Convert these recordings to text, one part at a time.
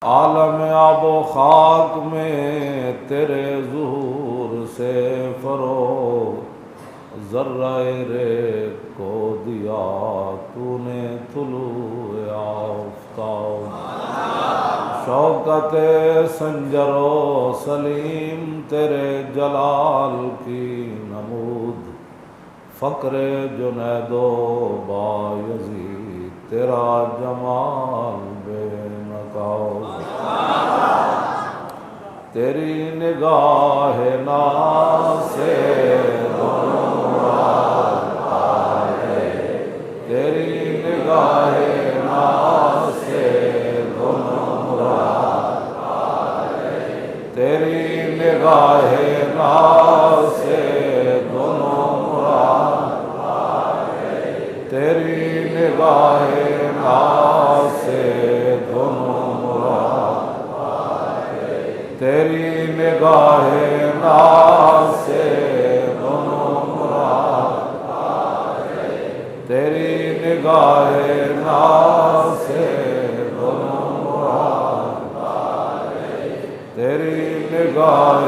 عالم آب و خاک میں تیرے ظہور سے فروغ، ذرہ رے کو دیا تو نے طلوع آفتاب، شوکت سنجر و سلیم تیرے جلال کی نمود، فقر جنید و بایزید تیرا جمال بے نقاب، تیری نگاہ ناز سے دونوں مراد پائے، تیری نگاہ ناز سے دونوں مراد پائے، تیری نگاہ ناز سے دونوں مراد پائے، تیری نگاہ ناز سے دونوں مراد پائے، تیری نگاہ ناز سے دونوں مراد پائے، تیری نگاہ ناز سے دونوں مراد پائے، تیری نگاہ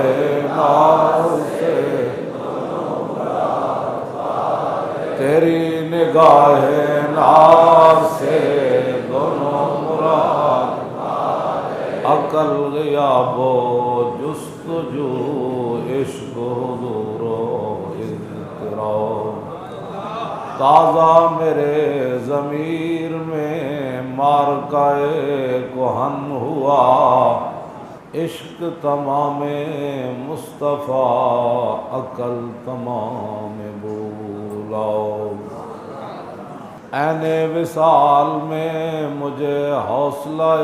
ناز سے دونوں مراد پائے، تیری نگاہ ناز سے دونوں مراد پائے، عقل غیاب و جستجو عشق و حضور و اضطراب، تازہ میرے ضمیر میں مارکائے کہن ہوا، عشق تمام مصطفیٰ عقل تمام بولاؤ، عین وصال میں مجھے حوصلہ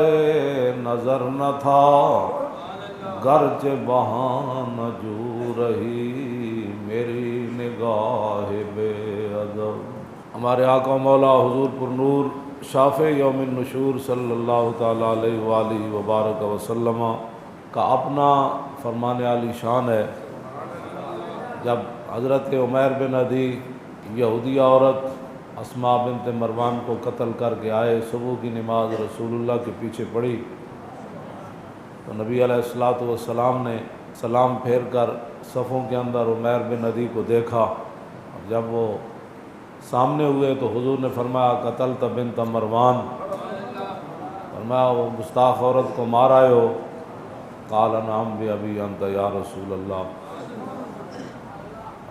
نظر نہ تھا، گرچہ بہانہ جو رہی میری نگاہ بے ادب۔ ہمارے آقا مولا حضور پر نور شافع یوم النشور صلی اللہ تعالیٰ علیہ وآلہ وبارک وسلم کا اپنا فرمان عالی شان ہے۔ جب حضرت عمیر بن عدی یہودی عورت اسماء بنت مروان کو قتل کر کے آئے، صبح کی نماز رسول اللہ کے پیچھے پڑھی تو نبی علیہ الصلوۃ والسلام نے سلام پھیر کر صفوں کے اندر عمیر بن عدی کو دیکھا، اور جب وہ سامنے ہوئے تو حضور نے فرمایا قتلت بنت مروان، فرمایا وہ گستاخ عورت کو مار آئے ہو؟ قال نعم بأبی انت یا رسول اللہ،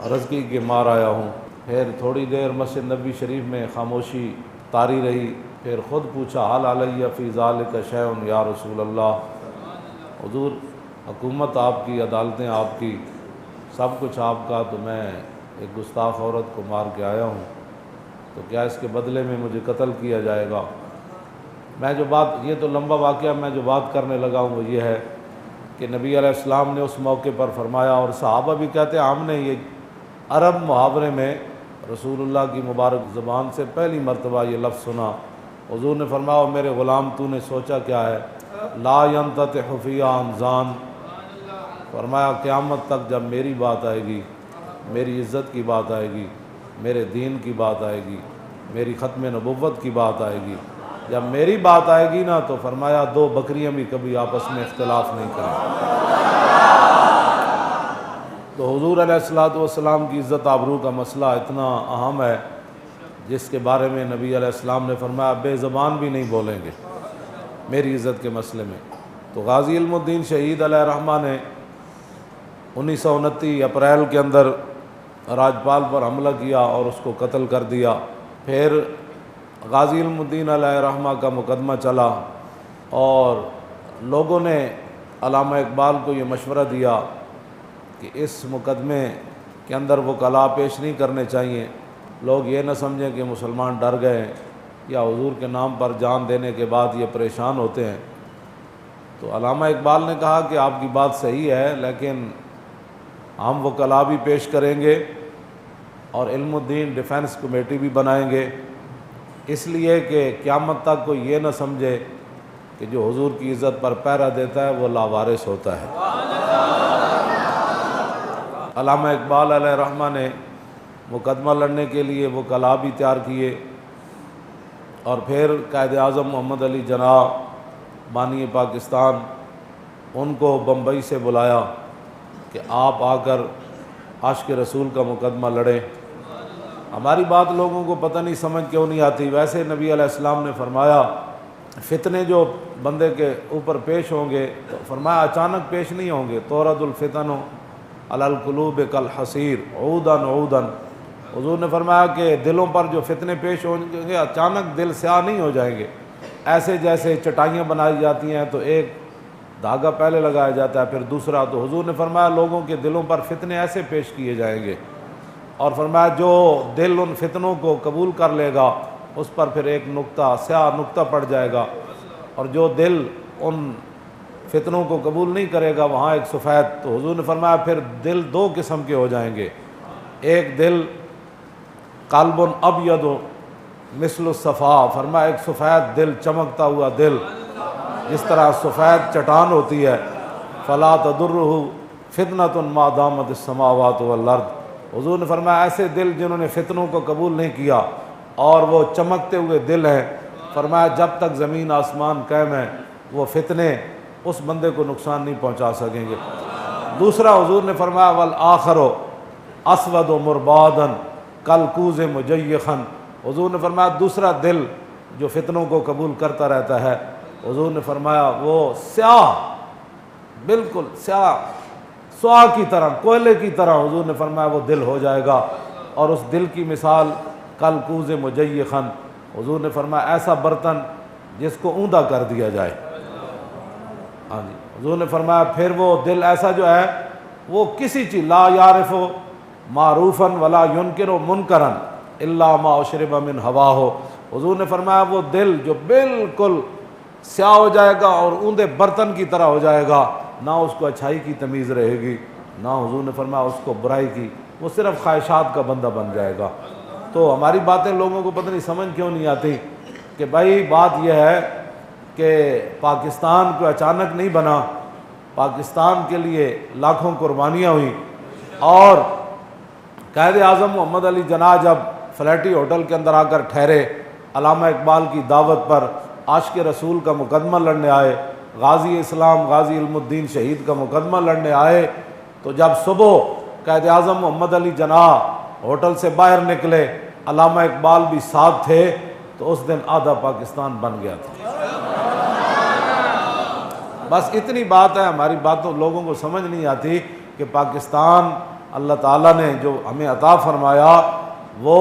عرض کی کہ مار آیا ہوں۔ پھر تھوڑی دیر مسجد نبی شریف میں خاموشی طاری رہی، پھر خود پوچھا حل علی فی ذلک شیء یا رسول اللہ، حضور حکومت آپ کی، عدالتیں آپ کی، سب کچھ آپ کا، تو میں ایک گستاخ عورت کو مار کے آیا ہوں، تو کیا اس کے بدلے میں مجھے قتل کیا جائے گا؟ میں جو بات، یہ تو لمبا واقعہ، میں جو بات کرنے لگا ہوں وہ یہ ہے کہ نبی علیہ السلام نے اس موقع پر فرمایا، اور صحابہ بھی کہتے ہیں ہم نے یہ عرب محاورے میں رسول اللہ کی مبارک زبان سے پہلی مرتبہ یہ لفظ سنا۔ حضور نے فرمایا میرے غلام تو نے سوچا کیا ہے؟ لا ينتطع فی انزان، فرمایا قیامت تک جب میری بات آئے گی، میری عزت کی بات آئے گی، میرے دین کی بات آئے گی، میری ختم نبوت کی بات آئے گی، جب میری بات آئے گی نا تو فرمایا دو بکریاں بھی کبھی آپس میں اختلاف نہیں کریں۔ تو حضور علیہ الصلوۃ والسلام کی عزت آبرو کا مسئلہ اتنا اہم ہے جس کے بارے میں نبی علیہ السلام نے فرمایا بے زبان بھی نہیں بولیں گے میری عزت کے مسئلے میں۔ تو غازی علم الدین شہید علیہ رحمہ نے 1929 اپریل کے اندر راجپال پر حملہ کیا اور اس کو قتل کر دیا۔ پھر غازی علم الدین علیہ رحمہ کا مقدمہ چلا اور لوگوں نے علامہ اقبال کو یہ مشورہ دیا کہ اس مقدمے کے اندر وکلاء پیش نہیں کرنے چاہیے، لوگ یہ نہ سمجھیں کہ مسلمان ڈر گئے ہیں یا حضور کے نام پر جان دینے کے بعد یہ پریشان ہوتے ہیں۔ تو علامہ اقبال نے کہا کہ آپ کی بات صحیح ہے، لیکن ہم وکلاء بھی پیش کریں گے اور علم الدین ڈیفنس کمیٹی بھی بنائیں گے، اس لیے کہ قیامت تک کوئی یہ نہ سمجھے کہ جو حضور کی عزت پر پہرا دیتا ہے وہ لاوارث ہوتا ہے۔ علامہ اقبال علیہ رحمہ نے مقدمہ لڑنے کے لیے وکلاء بھی تیار کیے، اور پھر قائد اعظم محمد علی جناح بانی پاکستان، ان کو بمبئی سے بلایا کہ آپ آ کر عاشق رسول کا مقدمہ لڑیں۔ ہماری بات لوگوں کو پتہ نہیں سمجھ کیوں نہیں آتی۔ ویسے نبی علیہ السلام نے فرمایا فتنے جو بندے کے اوپر پیش ہوں گے تو فرمایا اچانک پیش نہیں ہوں گے، تورد الفتن علی القلوب کالحصیر عودا عودا۔ حضور نے فرمایا کہ دلوں پر جو فتنے پیش ہوں گے اچانک دل سیاہ نہیں ہو جائیں گے، ایسے جیسے چٹائیاں بنائی جاتی ہیں تو ایک دھاگا پہلے لگایا جاتا ہے پھر دوسرا، تو حضور نے فرمایا لوگوں کے دلوں پر فتنے ایسے پیش کیے جائیں گے، اور فرمایا جو دل ان فتنوں کو قبول کر لے گا اس پر پھر ایک نقطہ سیاہ نقطہ پڑ جائے گا، اور جو دل ان فتنوں کو قبول نہیں کرے گا وہاں ایک سفید۔ تو حضور نے فرمایا پھر دل دو قسم کے ہو جائیں گے، ایک دل قلب ابید مثل الصفا، فرمایا ایک سفید دل چمکتا ہوا دل، جس طرح سفید چٹان ہوتی ہے، فلا تضرہ فتنۃ ما دامت السماوات والارض۔ حضور نے فرمایا ایسے دل جنہوں نے فتنوں کو قبول نہیں کیا اور وہ چمکتے ہوئے دل ہیں، فرمایا جب تک زمین آسمان قائم ہے وہ فتنے اس بندے کو نقصان نہیں پہنچا سکیں گے۔ دوسرا حضور نے فرمایا والآخر اسود مربادا کالکوز مجیخا، حضور نے فرمایا دوسرا دل جو فتنوں کو قبول کرتا رہتا ہے، حضور نے فرمایا وہ سیاہ، بالکل سیاہ سوا کی طرح، کوئلے کی طرح، حضور نے فرمایا وہ دل ہو جائے گا، اور اس دل کی مثال کالکوز مجیخا، حضور نے فرمایا ایسا برتن جس کو اوندا کر دیا جائے۔ ہاں جی، حضور نے فرمایا پھر وہ دل ایسا جو ہے وہ کسی چیز لا یعرف معروفا ولا ینکر منکرا الا ما اشرب من ہواہ، حضور نے فرمایا وہ دل جو بالکل سیاہ ہو جائے گا اور اوندے برتن کی طرح ہو جائے گا، نہ اس کو اچھائی کی تمیز رہے گی، نہ حضور نے فرمایا اس کو برائی کی، وہ صرف خواہشات کا بندہ بن جائے گا۔ تو ہماری باتیں لوگوں کو پتہ نہیں سمجھ کیوں نہیں آتی کہ بھائی بات یہ ہے کہ پاکستان کو اچانک نہیں بنا، پاکستان کے لیے لاکھوں قربانیاں ہوئیں، اور قائد اعظم محمد علی جناح جب فلیٹی ہوٹل کے اندر آ کر ٹھہرے، علامہ اقبال کی دعوت پر عاشق رسول کا مقدمہ لڑنے آئے، غازی اسلام غازی علم الدین شہید کا مقدمہ لڑنے آئے، تو جب صبح قائد اعظم محمد علی جناح ہوٹل سے باہر نکلے، علامہ اقبال بھی ساتھ تھے، تو اس دن آدھا پاکستان بن گیا تھا۔ بس اتنی بات ہے، ہماری باتوں لوگوں کو سمجھ نہیں آتی کہ پاکستان اللہ تعالیٰ نے جو ہمیں عطا فرمایا، وہ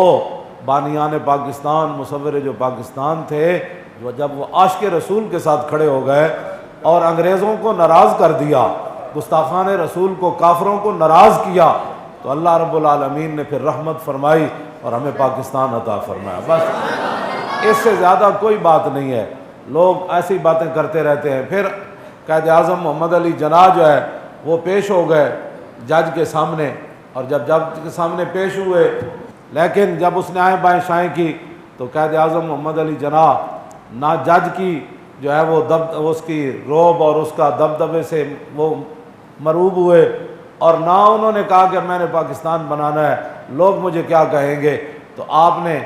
بانیان پاکستان مصور جو پاکستان تھے، جو جب وہ عاشق رسول کے ساتھ کھڑے ہو گئے اور انگریزوں کو ناراض کر دیا، گستاخان رسول کو کافروں کو ناراض کیا، تو اللہ رب العالمین نے پھر رحمت فرمائی اور ہمیں پاکستان عطا فرمایا۔ بس اس سے زیادہ کوئی بات نہیں ہے، لوگ ایسی باتیں کرتے رہتے ہیں۔ پھر قائد اعظم محمد علی جناح جو ہے وہ پیش ہو گئے جج کے سامنے، اور جب جج کے سامنے پیش ہوئے، لیکن جب اس نے آئیں بائیں شائیں کی تو قائد اعظم محمد علی جناح نہ جج کی جو ہے وہ اس کی روب اور اس کا دبدبے سے وہ مروب ہوئے، اور نہ انہوں نے کہا کہ میں نے پاکستان بنانا ہے، لوگ مجھے کیا کہیں گے۔ تو آپ نے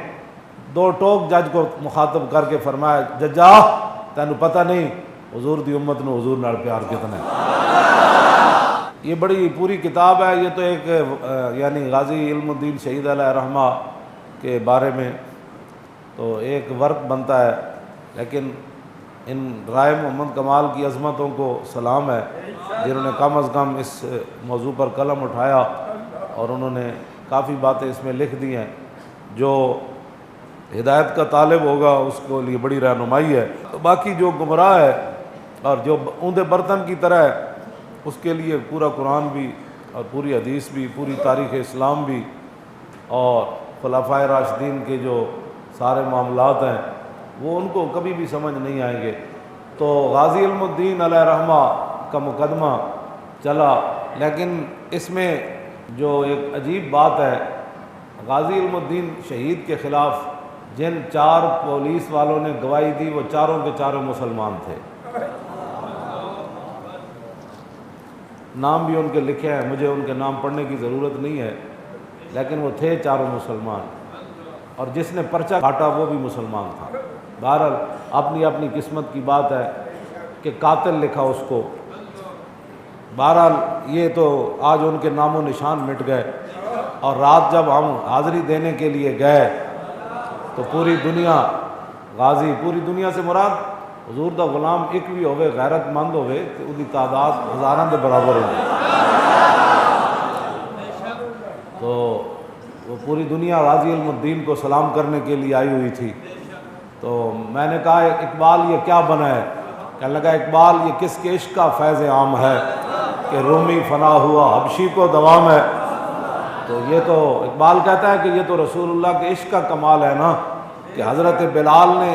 دو ٹوک جج کو مخاطب کر کے فرمایا، ججا تینوں پتہ نہیں حضور دی امت نو حضور نال پیار کتنا ہے۔ یہ بڑی پوری کتاب ہے، یہ تو ایک یعنی غازی علم الدین شہید علیہ رحمہ کے بارے میں تو ایک ورق بنتا ہے، لیکن ان رائے محمد کمال کی عظمتوں کو سلام ہے جنہوں نے کم از کم اس موضوع پر قلم اٹھایا، اور انہوں نے کافی باتیں اس میں لکھ دی ہیں جو ہدایت کا طالب ہوگا اس کو لیے بڑی رہنمائی ہے۔ تو باقی جو گمراہ ہے اور جو اوندے برتن کی طرح ہے، اس کے لیے پورا قرآن بھی اور پوری حدیث بھی، پوری تاریخ اسلام بھی، اور خلفائے راشدین کے جو سارے معاملات ہیں وہ ان کو کبھی بھی سمجھ نہیں آئیں گے۔ تو غازی علم الدین علیہ رحمہ کا مقدمہ چلا، لیکن اس میں جو ایک عجیب بات ہے، غازی علم الدین شہید کے خلاف جن 4 پولیس والوں نے گواہی دی وہ چاروں کے چاروں مسلمان تھے، نام بھی ان کے لکھے ہیں، مجھے ان کے نام پڑھنے کی ضرورت نہیں ہے، لیکن وہ تھے چاروں مسلمان، اور جس نے پرچہ کاٹا وہ بھی مسلمان تھا۔ بہرحال اپنی اپنی قسمت کی بات ہے، کہ قاتل لکھا اس کو۔ بہرحال یہ تو آج ان کے نام و نشان مٹ گئے، اور رات جب ہم حاضری دینے کے لیے گئے تو پوری دنیا غازی، پوری دنیا سے مراد حضور دا غلام ایک بھی ہوئے غیرت مند ہوئے تو ان کی تعداد ہزاراں دے برابر ہوگی۔ تو وہ پوری دنیا غازی علم الدین کو سلام کرنے کے لیے آئی ہوئی تھی۔ تو میں نے کہا اقبال یہ کیا بنا ہے؟ کہنے لگا اقبال یہ کس کے عشق کا فیض عام ہے کہ رومی فنا ہوا حبشی کو دوام ہے۔ تو یہ تو اقبال کہتا ہے کہ یہ تو رسول اللہ کے عشق کا کمال ہے نا، کہ حضرت بلال نے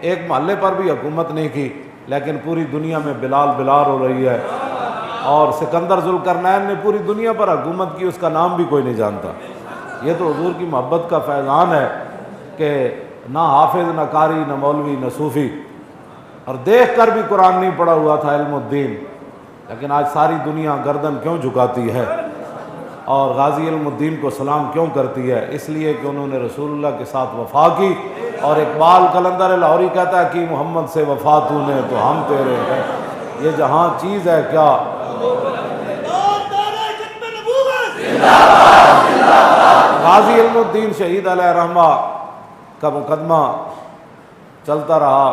ایک محلے پر بھی حکومت نہیں کی لیکن پوری دنیا میں بلال بلال ہو رہی ہے، اور سکندر ذوالقرنین نے پوری دنیا پر حکومت کی، اس کا نام بھی کوئی نہیں جانتا۔ یہ تو حضور کی محبت کا فیضان ہے کہ نہ حافظ نہ قاری نہ مولوی نہ صوفی، اور دیکھ کر بھی قرآن نہیں پڑھا ہوا تھا علم الدین، لیکن آج ساری دنیا گردن کیوں جھکاتی ہے اور غازی علم الدین کو سلام کیوں کرتی ہے؟ اس لیے کہ انہوں نے رسول اللہ کے ساتھ وفا کی۔ اور اقبال قلندر لاہوری کہتا ہے کہ محمد سے وفا تو نے تو ہم تیرے ہیں، یہ جہاں چیز ہے کیا۔ غازی علم الدین شہید علیہ رحمہ کا مقدمہ چلتا رہا،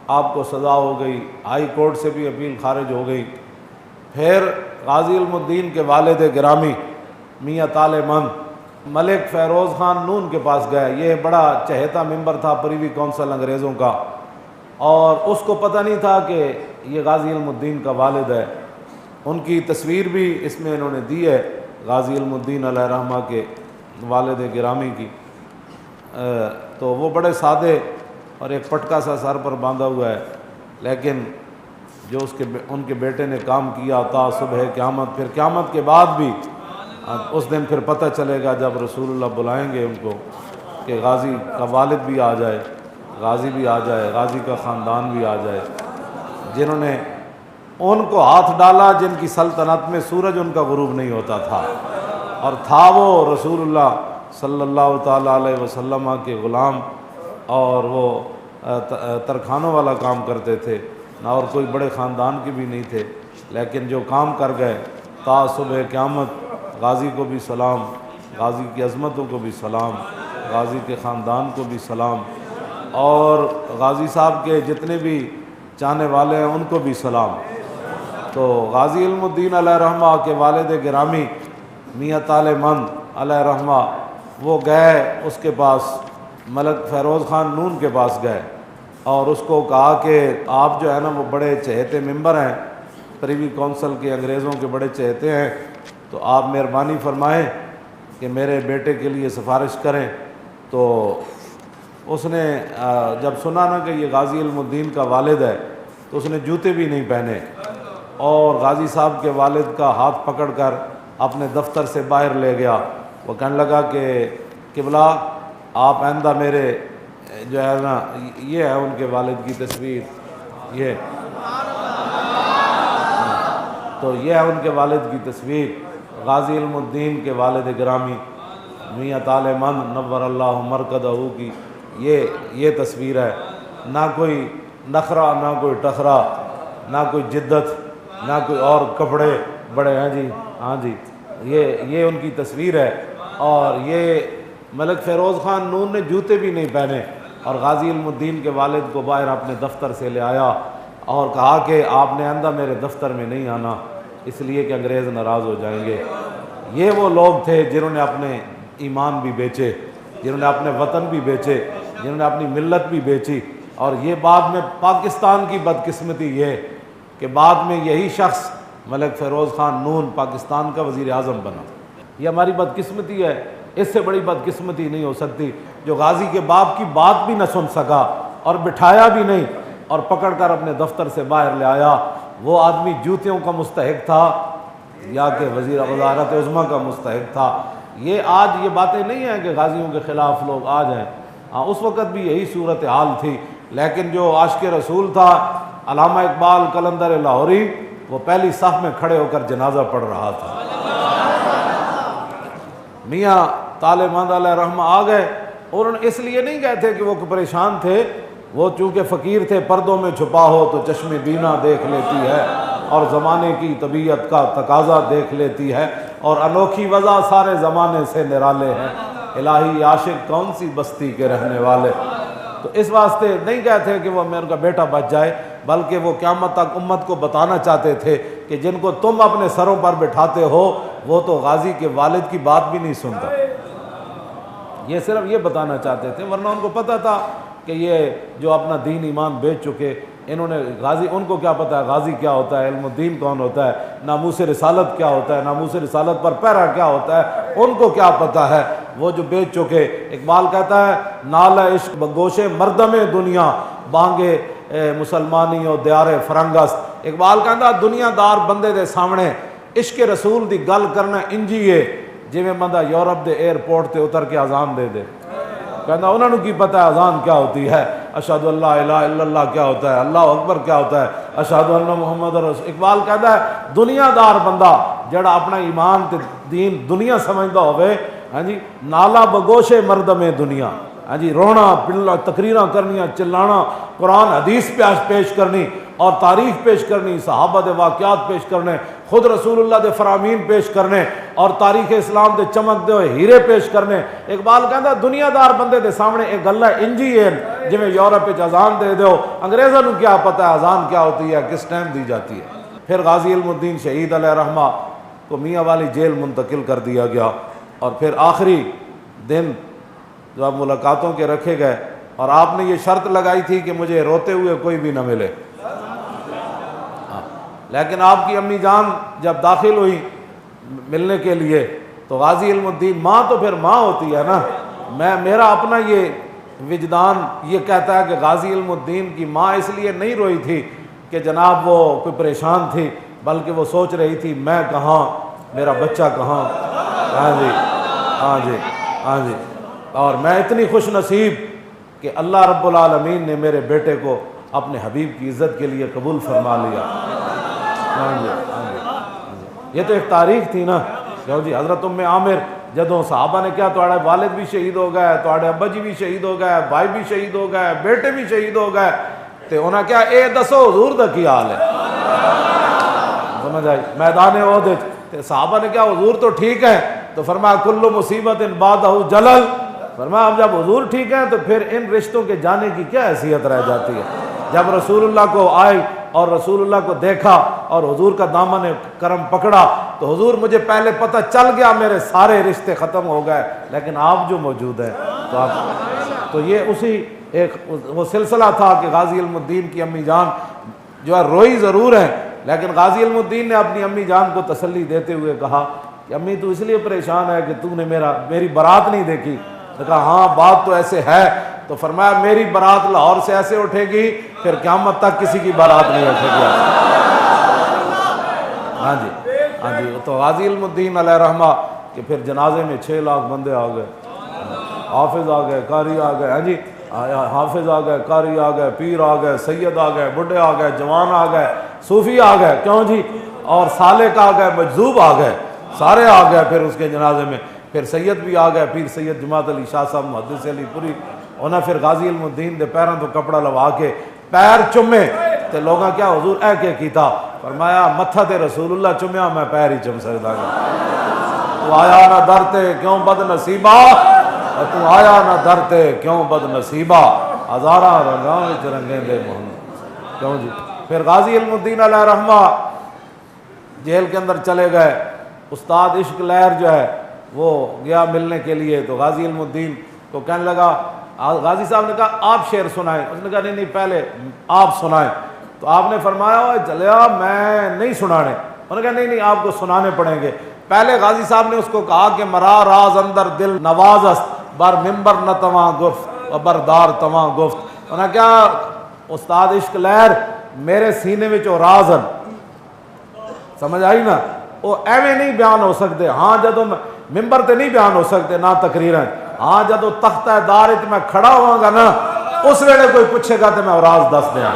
آپ کو سزا ہو گئی، ہائی کورٹ سے بھی اپیل خارج ہو گئی۔ پھر غازی علم الدین کے والد گرامی میاں طالع مند ملک فیروز خان نون کے پاس گئے۔ یہ بڑا چہیتا ممبر تھا پریوی کونسل انگریزوں کا، اور اس کو پتہ نہیں تھا کہ یہ غازی علم الدین کا والد ہے۔ ان کی تصویر بھی اس میں انہوں نے دی ہے، غازی علم الدین علیہ رحمہ کے والد گرامی کی۔ تو وہ بڑے سادے اور ایک پٹکا سا سر پر باندھا ہوا ہے، لیکن جو ان کے بیٹے نے کام کیا تا صبح قیامت، پھر قیامت کے بعد بھی اس دن پھر پتہ چلے گا جب رسول اللہ بلائیں گے ان کو کہ غازی کا والد بھی آ جائے، غازی بھی آ جائے، غازی کا خاندان بھی آ جائے، جنہوں نے ان کو ہاتھ ڈالا، جن کی سلطنت میں سورج ان کا غروب نہیں ہوتا تھا، اور تھا وہ رسول اللہ صلی اللہ تعالیٰ علیہ وسلم کے غلام، اور وہ ترخانوں والا کام کرتے تھے، نہ اور کوئی بڑے خاندان کے بھی نہیں تھے، لیکن جو کام کر گئے تا صبح قیامت۔ غازی کو بھی سلام، غازی کی عظمتوں کو بھی سلام، غازی کے خاندان کو بھی سلام، اور غازی صاحب کے جتنے بھی چاہنے والے ہیں ان کو بھی سلام۔ تو غازی علم الدین علیہ رحمہ کے والد گرامی میاں طالع مند علیہ رحمہ وہ گئے اس کے پاس، ملک فیروز خان نون کے پاس گئے، اور اس کو کہا کہ آپ جو ہے نا وہ بڑے چہیتے ممبر ہیں پریوی کونسل کے، انگریزوں کے بڑے چہیتے ہیں، تو آپ مہربانی فرمائیں کہ میرے بیٹے کے لیے سفارش کریں۔ تو اس نے جب سنا نا کہ یہ غازی علم الدین کا والد ہے تو اس نے جوتے بھی نہیں پہنے، اور غازی صاحب کے والد کا ہاتھ پکڑ کر اپنے دفتر سے باہر لے گیا۔ وہ کہنے لگا کہ قبلہ آپ آئندہ میرے جو ہے نا، یہ ہے ان کے والد کی تصویر، یہ تو یہ ہے ان کے والد کی تصویر، غازی علم الدین کے والد گرامی میاں طالع مند نور اللہ مرکزہ کی یہ تصویر ہے۔ نہ کوئی نخرہ، نہ کوئی ٹخرا، نہ کوئی جدت، نہ کوئی اور کپڑے بڑے ہیں جی، ہاں جی، یہ ان کی تصویر ہے۔ اور یہ ملک فیروز خان نون نے جوتے بھی نہیں پہنے، اور غازی علم الدین کے والد کو باہر اپنے دفتر سے لے آیا اور کہا کہ آپ نے آئندہ میرے دفتر میں نہیں آنا، اس لیے کہ انگریز ناراض ہو جائیں گے۔ یہ وہ لوگ تھے جنہوں نے اپنے ایمان بھی بیچے، جنہوں نے اپنے وطن بھی بیچے، جنہوں نے اپنی ملت بھی بیچی، اور یہ بعد میں پاکستان کی بدقسمتی یہ کہ بعد میں یہی شخص ملک فیروز خان نون پاکستان کا وزیر اعظم بنا۔ یہ ہماری بدقسمتی ہے، اس سے بڑی بدقسمتی نہیں ہو سکتی، جو غازی کے باپ کی بات بھی نہ سن سکا اور بٹھایا بھی نہیں اور پکڑ کر اپنے دفتر سے باہر لے آیا۔ وہ آدمی جوتیوں کا مستحق تھا یا کہ وزیر وزارت عظمیٰ کا مستحق تھا؟ یہ آج یہ باتیں نہیں ہیں کہ غازیوں کے خلاف لوگ آ جائیں، ہاں اس وقت بھی یہی صورتحال تھی، لیکن جو عاشق رسول تھا علامہ اقبال قلندر لاہوری، وہ پہلی صف میں کھڑے ہو کر جنازہ پڑھ رہا تھا۔ میاں طالع مند علیہ رحمہ آ گئے، اور انہوں نے اس لیے نہیں گئے تھے کہ وہ پریشان تھے، وہ چونکہ فقیر تھے، پردوں میں چھپا ہو تو چشم بینا دیکھ لیتی ہے، اور زمانے کی طبیعت کا تقاضا دیکھ لیتی ہے، اور انوکھی وضع سارے زمانے سے نرالے ہیں، الہی عاشق کون سی بستی کے رہنے والے۔ تو اس واسطے نہیں کہتے کہ وہ میرے کا بیٹا بچ جائے، بلکہ وہ قیامت تک امت کو بتانا چاہتے تھے کہ جن کو تم اپنے سروں پر بٹھاتے ہو وہ تو غازی کے والد کی بات بھی نہیں سنتا۔ یہ صرف یہ بتانا چاہتے تھے، ورنہ ان کو پتہ تھا کہ یہ جو اپنا دین ایمان بیچ چکے، انہوں نے غازی، ان کو کیا پتہ ہے غازی کیا ہوتا ہے، علم الدین کون ہوتا ہے، ناموس رسالت کیا ہوتا ہے، ناموس رسالت پر پہرا کیا ہوتا ہے، ان کو کیا پتہ ہے، وہ جو بیچ چکے۔ اقبال کہتا ہے نال عشق بگوش مردم دنیا بانگے مسلمانی و دیار فرنگست۔ اقبال کہتا دنیا دار بندے دے سامنے عشق رسول دی گل کرنا انجی ہے جویں بندہ یورپ دے ایئرپورٹ تے اتر کے اذان دے دے۔ کہنا انہوں نے کی پتہ ہے اذان کیا ہوتی ہے، اشہد اللہ الہ الا اللہ کیا ہوتا ہے، اللہ اکبر کیا ہوتا ہے، اشہد ان محمد رسول۔ اقبال کہتا ہے دنیا دار بندہ جڑا اپنا ایمان تے دین دنیا سمجھدا ہوئے، ہاں جی، نالا بگوش مردم دنیا، ہاں جی، رونا پلنا تقریراں کرنیاں چلانا، قرآن حدیث پیش کرنی اور تاریخ پیش کرنی، صحابہ دے واقعات پیش کرنے، خود رسول اللہ دے فرامین پیش کرنے، اور تاریخ اسلام دے چمک دے ہوئے ہیرے پیش کرنے۔ اقبال کہتا دنیا دار بندے دے سامنے ایک گل انجی ہے جویں یورپ وچ اذان دے دیو، انگریزاں نوں کیا پتہ ہے اذان کیا ہوتی ہے، کس ٹائم دی جاتی ہے۔ پھر غازی علم الدین شہید علیہ رحمہ کو میاں والی جیل منتقل کر دیا گیا، اور پھر آخری دن جب ملاقاتوں کے رکھے گئے، اور آپ نے یہ شرط لگائی تھی کہ مجھے روتے ہوئے کوئی بھی نہ ملے، لیکن آپ کی امی جان جب داخل ہوئی ملنے کے لیے تو غازی علم الدین، ماں تو پھر ماں ہوتی ہے نا، میرا اپنا یہ وجدان یہ کہتا ہے کہ غازی علم الدین کی ماں اس لیے نہیں روئی تھی کہ جناب وہ کوئی پریشان تھی، بلکہ وہ سوچ رہی تھی میں کہاں، میرا بچہ کہاں، ہاں جی ہاں جی ہاں جی، اور میں اتنی خوش نصیب کہ اللہ رب العالمین نے میرے بیٹے کو اپنے حبیب کی عزت کے لیے قبول فرما لیا۔ ہاں جی ہاں جی، یہ تو ایک تاریخ تھی نا، کیوں جی، حضرت ام عامر جدوں صحابہ نے کیا تہاڑے والد بھی شہید ہو گئے، تہاڑے ابا جی بھی شہید ہو گئے، بھائی بھی شہید ہو گئے، بیٹے بھی شہید ہو گئے، تے انہاں کیا اے دسو حضور دا کی حال ہے، سمجھ آئی، میدان احد تے صحابہ نے کیا حضور تو ٹھیک ہے، تو فرمایا کل مصیبت بعدہ جلل، فرمایا اب جب حضور ٹھیک ہیں تو پھر ان رشتوں کے جانے کی کیا حیثیت رہ جاتی ہے۔ جب رسول اللہ کو آئی اور رسول اللہ کو دیکھا اور حضور کا دامن کرم پکڑا تو حضور مجھے پہلے پتہ چل گیا میرے سارے رشتے ختم ہو گئے، لیکن آپ جو موجود ہیں تو آپ، تو یہ اسی ایک وہ سلسلہ تھا کہ غازی علم الدین کی امی جان جو ہے روئی ضرور ہے، لیکن غازی علم الدین نے اپنی امی جان کو تسلی دیتے ہوئے کہا کہ امی تو اس لیے پریشان ہے کہ تو نے میری بارات نہیں دیکھی۔ نے کہا ہاں بات تو ایسے ہے، تو فرمایا میری بارات لاہور سے ایسے اٹھے گی پھر قیامت تک کسی کی بارات نہیں اٹھے گی۔ ہاں جی ہاں جی، تو غازی علم الدین علیہ رحمہ کہ پھر جنازے میں 6 لاکھ بندے آ گئے، حافظ آ گئے، قاری آ گئے، ہاں جی حافظ آ گئے، قاری آ گئے، پیر آ گئے، سید آ گئے، بڈھے آ گئے، جوان آ گئے، صوفی آ گئے، کیوں جی، اور سالک آ گئے، مجذوب آ گئے، سارے آ گئے پھر اس کے جنازے میں۔ پھر سید بھی آ گئے، پیر سید جماعت علی شاہ صاحب محدث علی پوری، انہیں پھر غازی علم الدین دے پیروں تو کپڑا لوا کے پیر چومے تے لوگاں کیا حضور اے کے کیتا، فرمایا متھا تے رسول اللہ چومیا میں پیر ہی چم سکدا گا۔ تو آیا نہ در تے کیوں بد نصیبہ، تو آیا نہ در تے کیوں بد نصیبہ، ہزاراں رنگاں وچ رنگیں دے محمد، کیوں جی۔ پھر غازی علم الدین علیہ رحمہ جیل کے اندر چلے گئے، استاد عشق لہر جو ہے وہ گیا ملنے کے لیے، تو غازی علم الدین کو کہنے لگا، غازی صاحب نے کہا آپ شعر سنائیں، اس نے کہا نہیں نہیں پہلے آپ سنائیں، تو آپ نے فرمایا چلیا میں نہیں سنانے، انہوں نے کہا نہیں نہیں آپ کو سنانے پڑیں گے۔ پہلے غازی صاحب نے اس کو کہا کہ مرا راز اندر دل نوازست بر ممبر نہ تواں گفت و بردار تواں گفت، انہوں نے کہا استاد عشق لہر میرے سینے میں جو راز ہیں، سمجھ آئی نا، وہ ایویں نہیں بیان ہو سکتے، ہاں جدوں ممبر تے نہیں بیان ہو سکتے نہ تقریراں، ہاں جدوں تختہ دار وچ میں کھڑا ہواں گا نا اس ویلے کوئی پوچھے گا تے میں راز دس دیاں،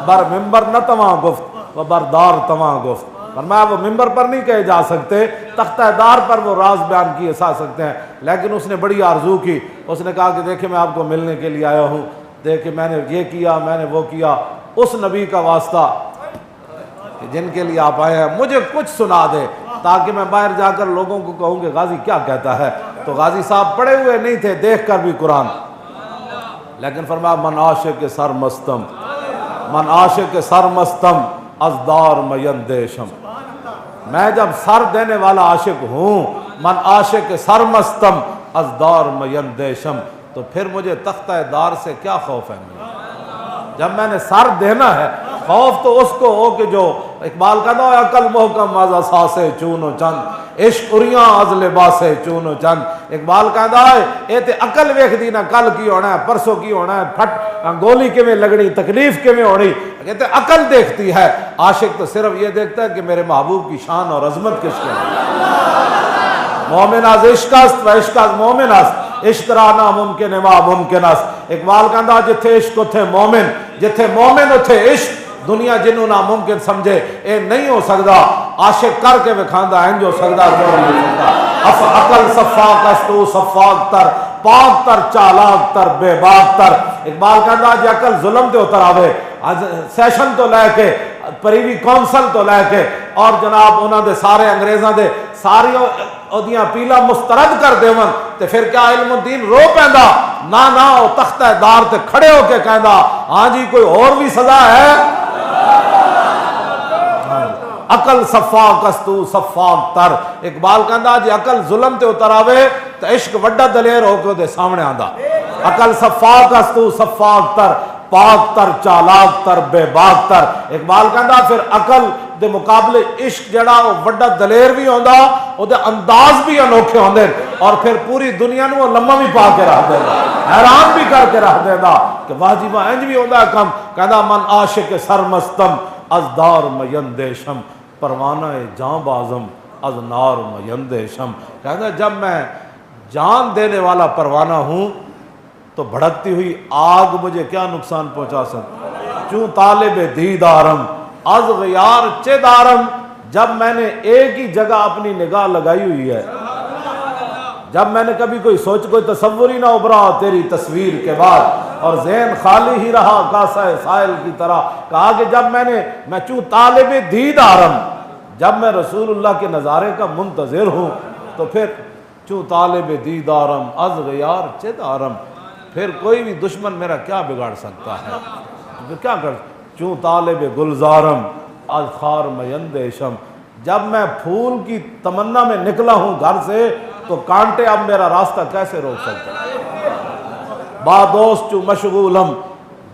بر ممبر نہ تواں گفت و بردار تواں گفت، فرمایا وہ ممبر پر نہیں کہے جا سکتے، تختہ دار پر وہ راز بیان کیے جا سکتے ہیں، لیکن اس نے بڑی آرزو کی، اس نے کہا کہ دیکھیں میں آپ کو ملنے کے لیے آیا ہوں، دیکھ کہ میں نے یہ کیا، میں نے وہ کیا، اس نبی کا واسطہ کہ جن کے لیے آپ آئے ہیں مجھے کچھ سنا دے تاکہ میں باہر جا کر لوگوں کو کہوں کہ غازی کیا کہتا ہے۔ تو غازی صاحب پڑھے ہوئے نہیں تھے، دیکھ کر بھی قرآن، لیکن فرمایا من عاشق سرمستم، من عاشق سرمستم ازدار میندیشم، میں جب سر دینے والا عاشق ہوں، من عاشق سرمستم ازدار میندیشم، تو پھر مجھے تختہ دار سے کیا خوف ہے؟ جب میں نے سر دینا ہے، خوف تو اس کو ہو کہ جو اقبال کہتا ہے عقل محکم از اساسے چون و چند، عشق اریاں از لباسے چون و چند۔ اقبال کہتا ہے اے تے عقل ویکھ دی نا کل کی ہونا ہے، پرسوں کی ہونا ہے، پھٹ گولی کیویں لگنی، تکلیف کیویں ہونی، کہتے عقل دیکھتی ہے، عاشق تو صرف یہ دیکھتا ہے کہ میرے محبوب کی شان اور عظمت کس کے ہے۔ مومن از عشق است و عشق از مومن است، عشق را ناممکن ما ممکن است۔ اقبال کہتا جتھے عشق اتھے مومن، جتھے مومن اتھے عشق، دنیا جنوں ناممکن سمجھے اے نہیں ہو سکتا، عاشق کر کے وکھاندا انج ہو سکتا جو نہیں سکتا۔ اف عقل صفاق است تو صفاق تر، پاک تر چالاک تر بے باک تر۔ اقبال کہتا جے عقل ظلم تے اتر آوے، سیشن تو لے کے پریوی کونسل تو لے کے اور جناب انہاں دے سارے انگریزاں دے ساری اودیاں پیلا مسترد کر دیون تے پھر کیا علم الدین رو پیندا؟ نہ او تختہ دار تے کھڑے ہو کے کہندا ہاں جی کوئی اور بھی سزا ہے۔ عقل صفاق است تو صفاق تر۔ اقبال کہندا جے عقل ظلم تے اتر آوے تے عشق وڈا دلیر ہو کے دے سامنے آندا۔ عقل صفاق است تو صفاق تر، پاک تر چالاک تر بے باک تر۔ اقبال کہندا پھر عقل دے مقابلے عشق جڑا وہ وڈا دلیر بھی ہوندا، او دے انداز بھی انوکھے ہوندے، اور پھر پوری دنیا نو لمحہ بھی پا کے رکھ دیندا، حیران بھی کر کے رکھ دیندا کہ واہ جی واہ انج بھی ہوندا ہے کم۔ کہندا من عاشق سرمستم از دار میندیشم، پروانہ جاں بازم از نار میندیشم۔ کہندا جب میں جان دینے والا پروانہ ہوں تو بھڑکتی ہوئی آگ مجھے کیا نقصان پہنچا سکتی؟ چوں طالب دیدارم از غیار چے دارم، جب میں نے ایک ہی جگہ اپنی نگاہ لگائی ہوئی ہے، جب میں نے کبھی کوئی سوچ کوئی تصور ہی نہ ابھرا تیری تصویر کے بعد، اور ذہن خالی ہی رہا کاسہ سائل کی طرح، کہا کہ جب میں چوں طالب دیدارم، جب میں رسول اللہ کے نظارے کا منتظر ہوں تو پھر چوں طالب دیدارم از غیار چے دارم، پھر کوئی بھی دشمن میرا کیا بگاڑ سکتا ہے؟ پھر کیا کر چوں طالب گلزارم از خار میندیشم، جب میں پھول کی تمنا میں نکلا ہوں گھر سے تو کانٹے اب میرا راستہ کیسے روک سکتے ہیں؟ با دوست چوں مشغولم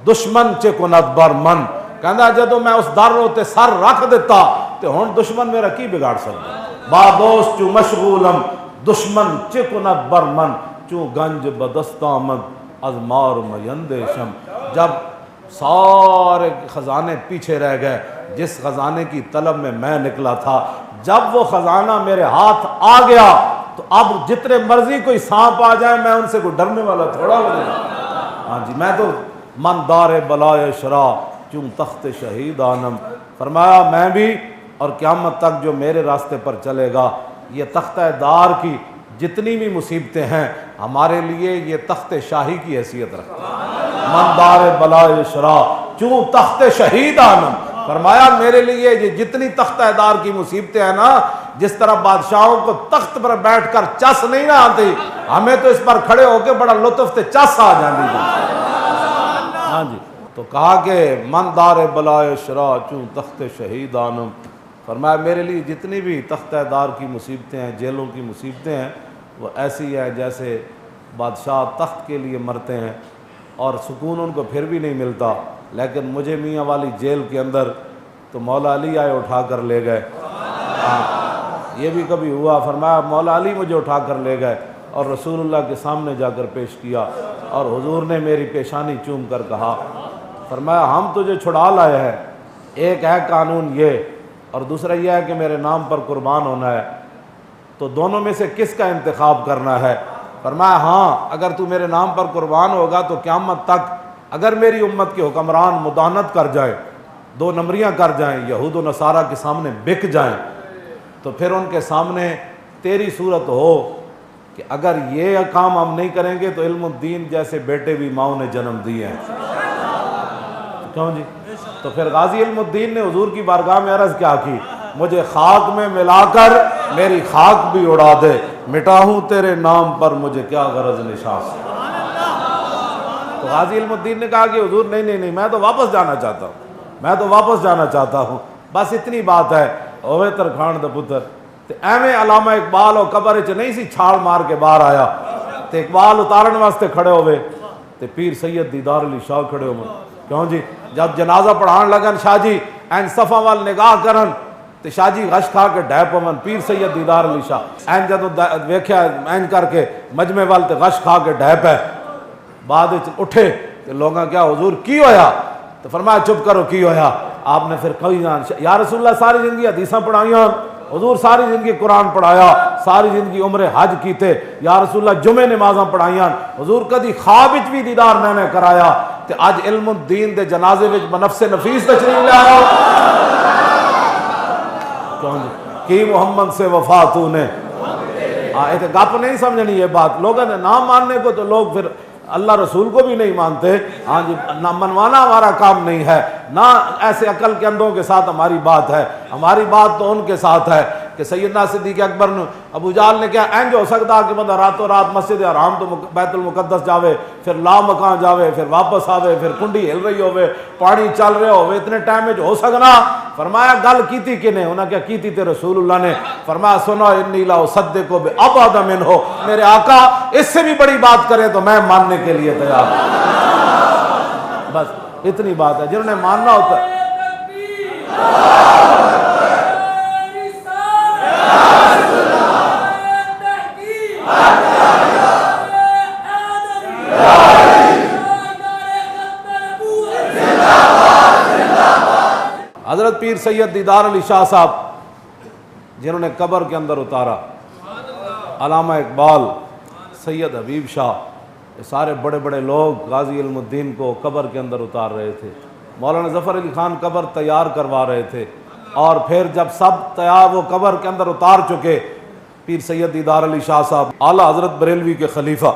دشمن چے کند بر من، کہندا جدو میں اس در تے سر رکھ دیتا تو ہن دشمن میرا کی بگاڑ سکتا؟ با دوست چوں مشغولم دشمن چے کند بر من، چوں گنج بدست آمد از مار میندیشم، جب سارے خزانے پیچھے رہ گئے، جس خزانے کی طلب میں نکلا تھا، جب وہ خزانہ میرے ہاتھ آ گیا تو اب جتنے مرضی کوئی سانپ آ جائے میں ان سے کوئی ڈرنے والا تھوڑا ہو جائے۔ ہاں جی میں تو من دار بلائے شرا چوں تخت شہید آنم، فرمایا میں بھی اور قیامت تک جو میرے راستے پر چلے گا، یہ تختہ دار کی جتنی بھی مصیبتیں ہیں ہمارے لیے یہ تخت شاہی کی حیثیت رکھتا ہے۔ من دار بلائے شرا چوں تخت شہید آنم، فرمایا میرے لیے یہ جتنی تختہ دار کی مصیبتیں ہیں نا، جس طرح بادشاہوں کو تخت پر بیٹھ کر چس نہیں نہ آتی، ہمیں تو اس پر کھڑے ہو کے بڑا لطف تے چس آ جاندی جی۔ ہاں جی تو کہا کہ من دار بلائے شرا چوں تخت شہید آنم، فرمایا میرے لیے جتنی بھی تختہ دار کی مصیبتیں ہیں، جیلوں کی مصیبتیں ہیں، وہ ایسی ہے جیسے بادشاہ تخت کے لیے مرتے ہیں اور سکون ان کو پھر بھی نہیں ملتا، لیکن مجھے میاں والی جیل کے اندر تو مولا علی آئے اٹھا کر لے گئے۔ یہ بھی کبھی ہوا، فرمایا مولا علی مجھے اٹھا کر لے گئے اور رسول اللہ کے سامنے جا کر پیش کیا، اور حضور نے میری پیشانی چوم کر کہا، فرمایا ہم تجھے چھڑا لائے ہیں، ایک ہے قانون یہ اور دوسرا یہ ہے کہ میرے نام پر قربان ہونا ہے، تو دونوں میں سے کس کا انتخاب کرنا ہے؟ فرمایا ہاں اگر تو میرے نام پر قربان ہوگا تو قیامت تک اگر میری امت کے حکمران مداہنت کر جائیں، دو نمبریاں کر جائیں، یہود و نصارہ کے سامنے بک جائیں، تو پھر ان کے سامنے تیری صورت ہو کہ اگر یہ کام ہم نہیں کریں گے تو علم الدین جیسے بیٹے بھی ماؤں نے جنم دیے ہیں۔ کیوں جی؟ تو پھر غازی علم الدین نے حضور کی بارگاہ میں عرض کیا کی، مجھے خاک میں ملا کر میری خاک بھی اڑا دے، مٹاہوں تیرے نام پر مجھے کیا غرض نشاس۔ تو غازی علم الدین نے کہا کہ حضور نہیں میں تو واپس جانا چاہتا ہوں، میں تو واپس جانا چاہتا ہوں، بس اتنی بات ہے۔ اوے ترکھان دا پتر تے ایویں علامہ اقبال او قبر وچ نہیں سی چھال مار کے باہر آیا تے اقبال اتارن واسطے کھڑے ہوئے تے پیر سید دیدار علی شاہ کھڑے ہوئے۔ کیوں جی؟ جب جنازہ پڑھان لگن شاہ جی این صفا وال نگاہ کرن تے شاہ جی غش کھا کے ڈھے پون، پیر سید دیدار علی شاہ این جدوں ویکھیا این کر کے مجمع وال تے غش کھا کے ڈھے پے، بعد وچ اٹھے تے لوگاں کیا حضور کی ہویا؟ تو فرمایا چپ کرو کی ہویا؟ آپ نے پھر کہی یا رسول اللہ ساری زندگی حدیثاں پڑھائیاں، حضور ساری زندگی قرآن پڑھایا، ساری زندگی عمر حج کیتے، یا رسول اللہ جمعے نمازاں پڑھائیاں، حضور کدی خواب وچ بھی دیدار میں نے کرایا، تے اج علم الدین دے جنازے وچ بنفس نفیس تشریف لے آیا۔ کیوں جی؟ کی محمد سے وفا تو نے، یہ تو گپ نہیں سمجھنی یہ بات، لوگوں نے نہ ماننے کو تو لوگ پھر اللہ رسول کو بھی نہیں مانتے۔ ہاں جی، نہ منوانا ہمارا کام نہیں ہے، نہ ایسے عقل کے اندھوں کے ساتھ ہماری بات ہے، ہماری بات تو ان کے ساتھ ہے کہ سیدنا صدیق اکبر نے ابو جہل نے کیا اینج ہو سکتا کہ بندہ راتوں رات مسجد حرام تو بیت المقدس جاوے، پھر لا مکان جاوے، پھر واپس آوے، پھر کنڈی ہل رہی ہوئے، پانی چل رہے ہوئے، اتنے ٹائم میں ہو سکنا؟ فرمایا گل کیتی کنے؟ انہاں کیا کیتی تے رسول اللہ نے؟ فرمایا سنو انی لا اصدق بابعد منہ، میرے آقا اس سے بھی بڑی بات کرے تو میں ماننے کے لیے تیار ہوں۔ بس اتنی بات ہے، جنہوں نے ماننا ہوتا ہے۔ حضرت پیر سید دیدار علی شاہ صاحب جنہوں نے قبر کے اندر اتارا، علامہ اقبال، سید حبیب شاہ، یہ سارے بڑے بڑے لوگ غازی علم الدین کو قبر کے اندر اتار رہے تھے۔ مولانا ظفر علی خان قبر تیار کروا رہے تھے، اور پھر جب سب تیار وہ قبر کے اندر اتار چکے، پیر سید دیدار علی شاہ صاحب اعلیٰ حضرت بریلوی کے خلیفہ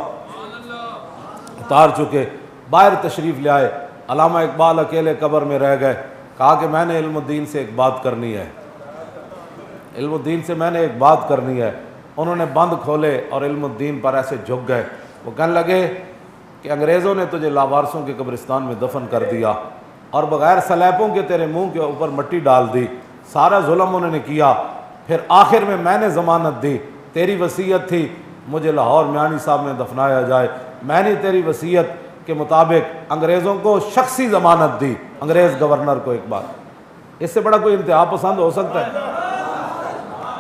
اتار چکے، باہر تشریف لے آئے، علامہ اقبال اکیلے قبر میں رہ گئے، کہا کہ میں نے علم الدین سے ایک بات کرنی ہے، علم الدین سے میں نے ایک بات کرنی ہے۔ انہوں نے بند کھولے اور علم الدین پر ایسے جھک گئے، وہ کہنے لگے کہ انگریزوں نے تجھے لاوارثوں کے قبرستان میں دفن کر دیا اور بغیر سلیبوں کے تیرے منہ کے اوپر مٹی ڈال دی، سارا ظلم انہوں نے کیا، پھر آخر میں نے ضمانت دی، تیری وصیت تھی مجھے لاہور میانی صاحب میں دفنایا جائے، میں نے تیری وصیت کے مطابق انگریزوں کو شخصی ضمانت دی، انگریز گورنر کو۔ ایک بات، اس سے بڑا کوئی انتہا پسند ہو سکتا ہے؟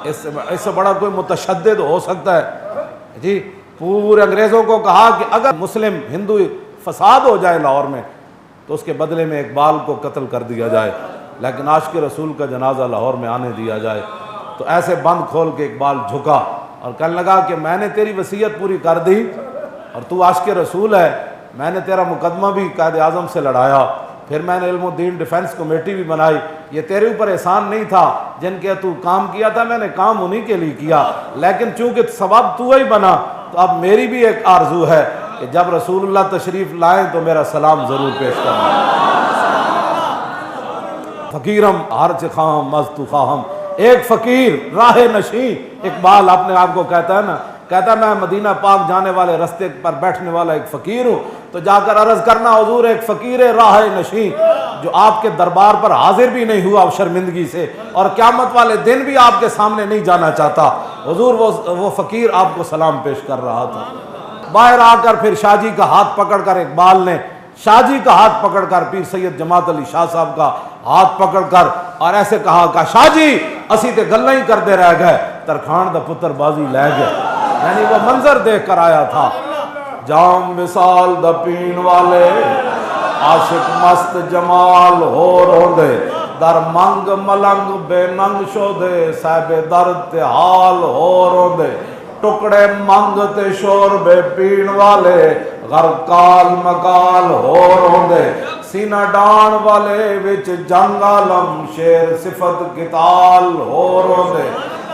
اس سے بڑا کوئی متشدد ہو سکتا ہے؟ جی، پورے انگریزوں کو کہا کہ اگر مسلم ہندو فساد ہو جائے لاہور میں تو اس کے بدلے میں اقبال کو قتل کر دیا جائے، لیکن عاشق رسول کا جنازہ لاہور میں آنے دیا جائے۔ تو ایسے بند کھول کے اقبال جھکا اور کہنے لگا کہ میں نے تیری وصیت پوری کر دی اور تو عاشق رسول ہے، میں نے تیرا مقدمہ بھی قائد اعظم سے لڑایا، پھر میں نے علم الدین ڈیفنس کمیٹی بھی بنائی، یہ تیرے اوپر احسان نہیں تھا، جن کے تو کام کیا تھا میں نے کام انہی کے لیے کیا، لیکن چونکہ سبب تو ہی بنا تو اب میری بھی ایک آرزو ہے کہ جب رسول اللہ تشریف لائیں تو میرا سلام ضرور پیش کرنا۔ فقیرم ہرچ خواہم مست خواہم، ایک فقیر راہ نشین، اقبال اپنے آپ کو کہتا ہے نا، کہتا ہے میں مدینہ پاک جانے والے رستے پر بیٹھنے والا ایک فقیر ہوں، تو جا کر عرض کرنا حضور ایک فقیر راہ نشین جو آپ کے دربار پر حاضر بھی نہیں ہوا شرمندگی سے اور قیامت والے دن بھی آپ کے سامنے نہیں جانا چاہتا، حضور وہ فقیر آپ کو سلام پیش کر رہا تھا۔ باہر آ کر پھر شاہ جی کا ہاتھ پکڑ کر اقبال نے شاہ جی کا ہاتھ پکڑ کر پیر سید جماعت علی شاہ صاحب کا ہاتھ پکڑ کر اور ایسے کہا کہ شاہ جی اسی تے گلاں ہی کرتے رہ گئے، ترکھان دا پتر بازی لے گئے۔ یعنی وہ منظر دیکھ کر آیا تھا، جام وصال دا پین والے عاشق مست جمال ہو روندے، در منگ ملنگ بے ننگ شودے صاحب درد تے حال ہو روندے، ٹکڑے منگ تے شور بے پین والے غرقال مقال ہو روندے، سینہ ڈان والے وچ جنگ عالم شیر صفت قتال ہو روندے،